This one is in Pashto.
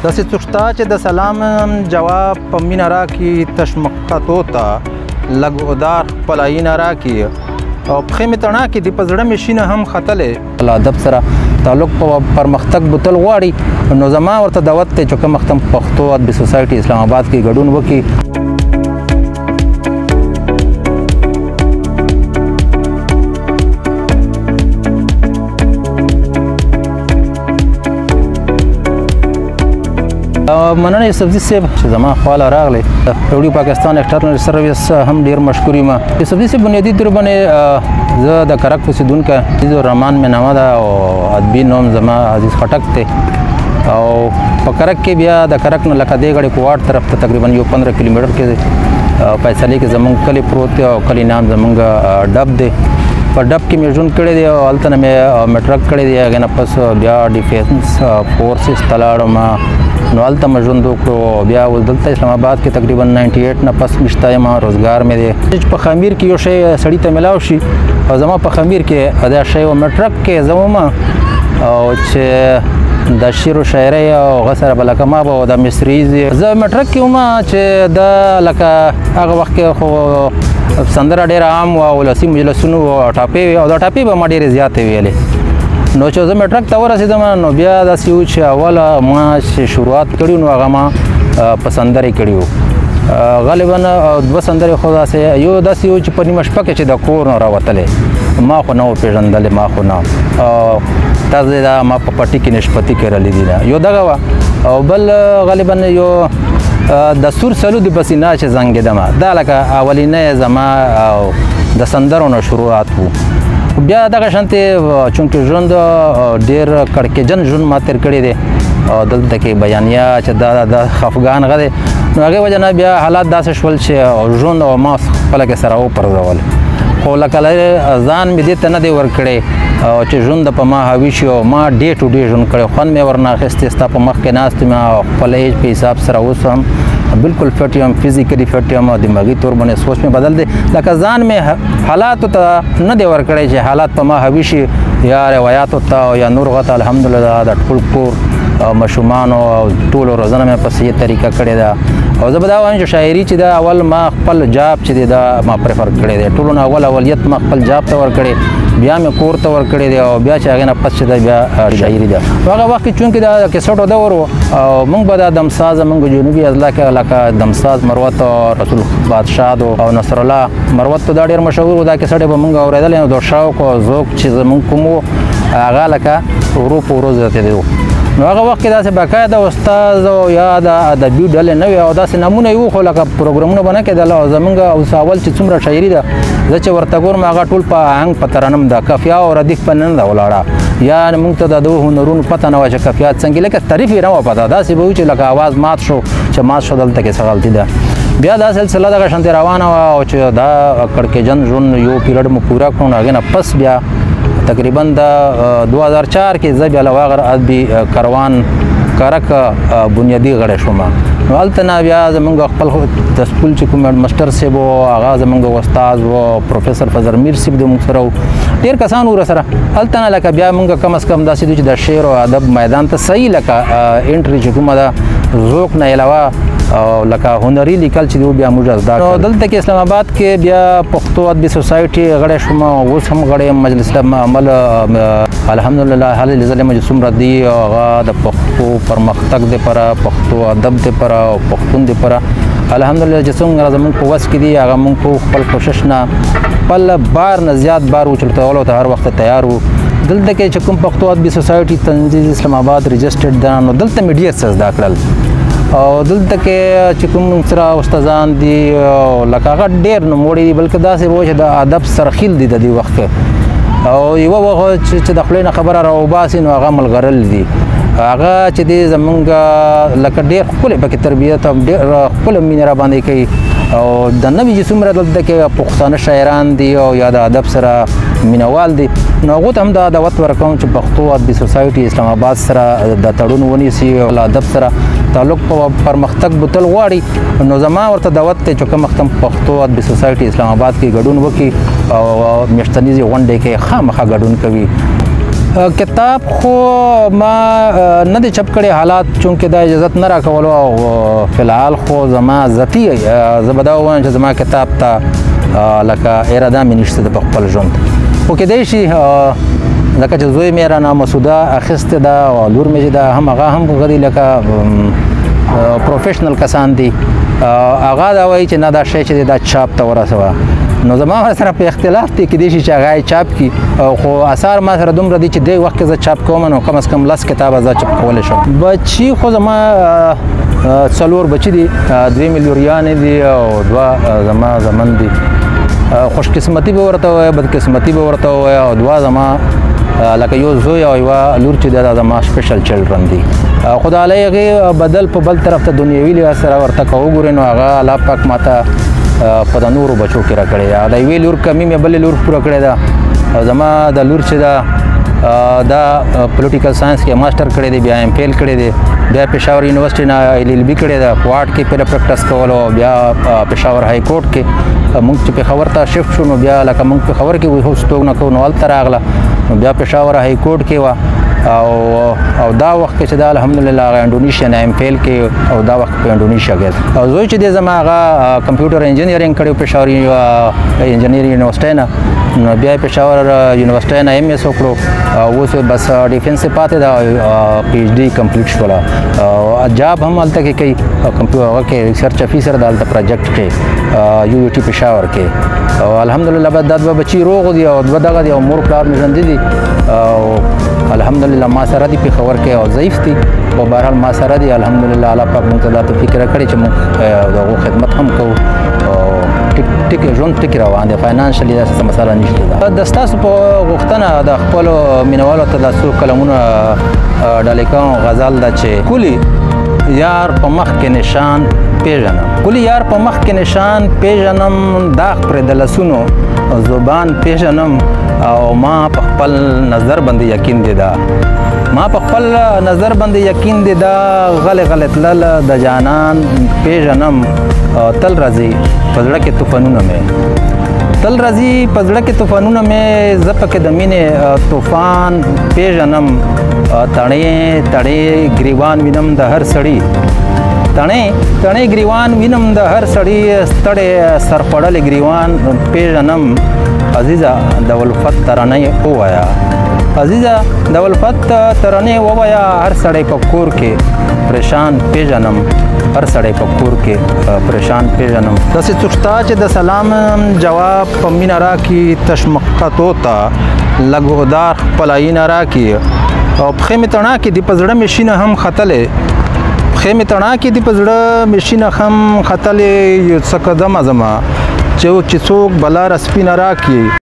داسې څوک شته چې د سلام جواب په مینه راکړي تشمقتو ته لږ ادار خپل عینه راکړي او پښې مې تڼا کړي دي په زړه مې شینه هم ختلې له ادب سره تعلق په پرمختګ بوتل غواړي نو زما ورته دعوت دی چې کوم وخت هم پښتو ادبي سوسایټي اسلام آباد کې ګډون وکړي. مننه یوسفزي صاحب چې زما خواله راغلی ریډیو پاکستان ایکسټرنل سرویس هم ډېر مشکور یم. یوسفزي صاحب بنیادي طور باندې زه د کرک اوسېدونکی عزیز الرحمن مې نامه ده او ادبي نوم زما عزیز خټک دی او په کرک کې بیا د کرک نه لکه دې غړې کوواټ طرف ته تقریبا یو 15 کیلومیټر کې فیصلې کې زمونږ کلی پروت دی او کلی نام زمونږ ډب دی. په ډب کې مې ژوند کړی دی او هلته نه مې میټرک کړی دی هغې نه پس بیا ډیفینس فورسز ته لاړم نو هلته مې ژوند وکړو بیا اوس دلته اسلام آباد کې تقریبا 98 نه پس مشته یم روزګار مې دی چې په خمیر کې یو شی سړي ته میلاو شي او زما په خمیر کې دا شی و میټرک کې زه وم او چې د شعر و شاعرۍ او هغه سره به لکه ما به د مصریزي زه میټرک کې وم چې دا لکه هغه وخت کې خو سندره ډېره عام وه ولسي مجلسونو ټاپې وې او دا ټاپې به ما ډېرې زیاتې ویلې نو چې زه میټرک ته ورسېدم نو بیا داسې و چې اوله ما چې شروعات کړي نو هغه ما په سندرې کړي وو غالبا 2 سندرې خو داسې یو داسې و چې په نیمه شپه کې چې د کور نه راوتلې ما خو نه و پېژندلې ما خو نه تاسې دا ما په پټي کې نشپتي کې رالیدي ده یو دغه وه او بل غالبا یو د سور سلو د بسینا چې زنګېدم دا لکه اولینی زما او د سندرو نه شروعات وو. بیا دغه شانتې چونکې ژوند ډېر کړکېجن ژوند ما تېر کړی دی او دلته کې بیانیه چې دا د خفګان غه دی نو هغې وجه نه بیا حالات داسې شول چې ژوند او ما خپله کې سره وپرځول خو لکه ځان مې دې ته نه دی ورکړی او چې ژوند په ما حاوي شي او ما ډے ټو ډے ژوند کړی خوند مې ورنه اخیستی ستا په مخ کې ناست یم او خپل ایج په حساب سره اوس هم بالکل فټ یم فزیکلی فټ یم او دماغي طور باندې سوچ مې بدل دی لکه ځان مې حالاتو ته نه دی ورکړی چې حالات په ما حاوي شي یا روایاتو ته یا نور غته الحمدلله د ټول کور او ماشومانو او ټولو روزنه مې په صحیح طریقه کړې ده او زه به دا وایم چې شاعري چې دا اول ما خپل جاب چې دی دا ما پریفر کړی دی ټولو نه اولیت ما خپل جاب ته ورکړی بیا مې کور ته ورکړی دی او بیا چې هغې نه پس چې دا بیا شاعري ده هغه وخت کې چونکې دا کیسټو دور و او موږ به دا دمساز زموږ جنوبي اضلاع کې لکه دمساز مروت رسول بادشاه او نصر الله مروت دا ډېر مشهور و دا کیسټې به موږ اورېدلې نو د شوق او ذوق چې زموږ کوم و هغه لکه ورو په ورو زیاتېدی و نو هغه وخت کې داسې باقاعده استاد او یا د ادبي ډلې نه وې او داسې نمونه یې و خو لکه پروګرامونه به نه کېدل او زموږ اوس اول چې څومره شاعري ده زه چې ورته ګورم هغه ټول په آهنګ په ترنم ده قافیه او ردیف په نه ده ولاړه یا موږ ته د دغو هنرونو پته نه وه چې قافیات څنګه لکه تعریف یې نه وه پته داسې به وي چې لکه اواز مات شو چې مات شو دلته کې څه غلطي ده بیا دا سلسله دغه شانتې روانه وه او چې دا کړکېجن ژوند یو پیریډ مو پوره کړو نو هغې نه پس بیا تقریبا د 2004 کې زه بیا له هغه ادبي کاروان کرک بنیادي غړی شوم نو هلته نه بیا زموږ خپل د سکول چې کوم مسټر صاحب و هغه زموږ استاد و پروفیسر فضل میر صاحب د موږ سره و ډېر کسان و راسره هلته نه لکه بیا موږ کم از کم داسې دي چې د شعر او ادب میدان ته صحیح لکه انټري چې کومه ده ذوق نه علاوه او لکه هنري لیکل چې دی بیا موږ زده نو دلته کې اسلام آباد کې بیا پښتو ادبي سوسایټي غړی شوم اوس هم غړی یم مجلس عمل الحمدلله حال لزلې مې څومره دي هغه د پښتو پرمختګ دپاره پښتو ادب دپاره او پښتون دپاره الحمدلله چې څومره زموږ په وس کې دي هغه موږ په خپل کوشش نه خپل بار نه زیات بار وچلتولو ته هر وخت تیار وو دلته کې چې کوم پښتو ادبي سوسایټي تنظیم اسلام آباد رجسټرډ ده نو دلته مې ډېر څه زده کړل او دلته کې چې کوم سره استادان دي لکه هغه ډېر نوموړي دي بلکې داسې و چې د ادب سرخیل دي د دې وخت کې او یوه وخت چې د خولې نه خبره راوباسي نو هغه ملغرل دي هغه چې دی زمونږ لکه ډېر ښکلی پکې تربیت او ډېر ښکلی مینې را باندې کوي او د نوي چې څومره دلته کې پښتانه شاعران دي او یا د ادب سره مینوال دي نو هغو ته هم دا دعوت ورکوم چې پښتو ادبي سوسایټي اسلام آباد سره د تړون ونیسي او له ادب سره تعلق په پرمختګ بوتل غواړي نو زما ورته دعوت دی چې کوم وخت هم پښتو ادبي سوسایټي اسلام آباد کې ګډون وکړي او میاشتنیزې غونډې کې خامخا ګډون کوي کتاب خو ما نه دی چپ کړی حالات چونکې دا اجازت نه راکولو او فلحال خو زما ذاتي زه به دا ووایم چې زما کتاب ته لکه اراده مې نشته د په خپل ژوند خو کیدای شي ځکه چې زوی مې رانه مسوده اخیستې ده او لور مې چې ده هم هغه هم غدي لکه پروفیشنل کسان دي هغه دا وایي چې نه دا شی چې دا چاپ ته ورسوه نو زما سره په اختلاف دی کېدای شي چې هغه چاپ کړي خو اثار ما سره دومره دي چې دی وخت کې زه چاپ کوم نو کم از کم 10 کتابه زه چاپ کولی شم بچي خو زما 4 بچي دي 2 ملیوریانې دي او 2 زما زمن دي خوش قسمتي به ورته وایي بد قسمتي به ورته وایي او 2 زما لکه یو زوی او یوه لور چې دا زما سپیشل چلډرن دي خدای هغې بدل په بل طرف ته دنیوي لحاظ سره ورته که وګورې نو هغه الله پاک ماته په د نورو بچو کې راکړې ده د یوې لور کمی مې بلې لور پوره کړې ده او زما د لور چې ده دا پولیټیکل ساینس کې ماسټر کړی دی بیا ایم فیل کړی دی بیا پېښور یونیورسټي نه LLB کړی ده کوارټ کې پهله پریکټس کولو بیا پېښور های کورټ کې موږ چې پېښور ته شفټ شو نو بیا لکه موږ پېښور کې اوس توګ نه کوو نو هلته راغله نو بیا پېښور های کورټ کې وه او دا وخت کې چې دا الحمدلله هغه انډونیشیا نه ایم فیل کې او دا وخت په انډونیشیا کې او زوی چې دی زما هغه کمپیوټر انجینیرینګ کړی پېښور انجینیرینګ یونیورسټۍ نه نو بیا پېښور یونیورسټۍ نه MS وکړو اوس بس ډیفینس پاتې ده PhD کمپلیټ شوله او جاب هم هلته کې کوي کمپیوټر کې ریسرچ افیسر د هلته پروجیکټ کې UUT پېښور کې او الحمدلله بعد دا 2 بچي روغ دي او 2 دغه دي او مور پلار مې ژوندي دي او الحمدلله ما سره دي پېښور کې او ضعیف دي او بهرحال ما سره دي الحمدلله الله پاک موږ ته دا توفیق راکړی چې موږ د هغو خدمت هم کوو او ټیک ژوند ټیک روان دی فاینانشلي داسې مسله نشته ده د ستاسو په غوښتنه د خپلو مینوالو ته دا څو کلمونه ډالۍ کوم غزل ده چې کولی یار په مخ کې نشان پیژنم کولی یار په مخ کې نشان پیژنم داغ پرې د لاسونو زبان پیژنم او ما په خپل نظر باندې یقین دی دا ما په خپل نظر باندې یقین دی دا غلط تلل د جانان پیژنم تل راځي په زړه کې طوفانونه مې تل راځي په زړه کې طوفانونه مې زه پکې د مینې طوفان پیژنم تڼې ګریوان وینم د هر سړي تڼې ګریوان وینم د هر سړي ستړی سرپړلې ګریوان پیژنم عزیزه د ولفت ترانې ووایه عزیزه د ولفت ترانې ووایه هر سړی په کور کې پریشان پیژنم هر سړی په کور کې پریشان پیژنم داسې څوک شته چې د سلام جواب په مینه راکړي تشمقتو ته لږ ودار خپله نه راکړي او پښې مې تڼاکې دي په زړه مې شینه هم ختلې پښې مې تڼاکې دي په زړه مې شینه هم ختلې یو څه قدمه زما چې څوک بلاره سپینه راکړي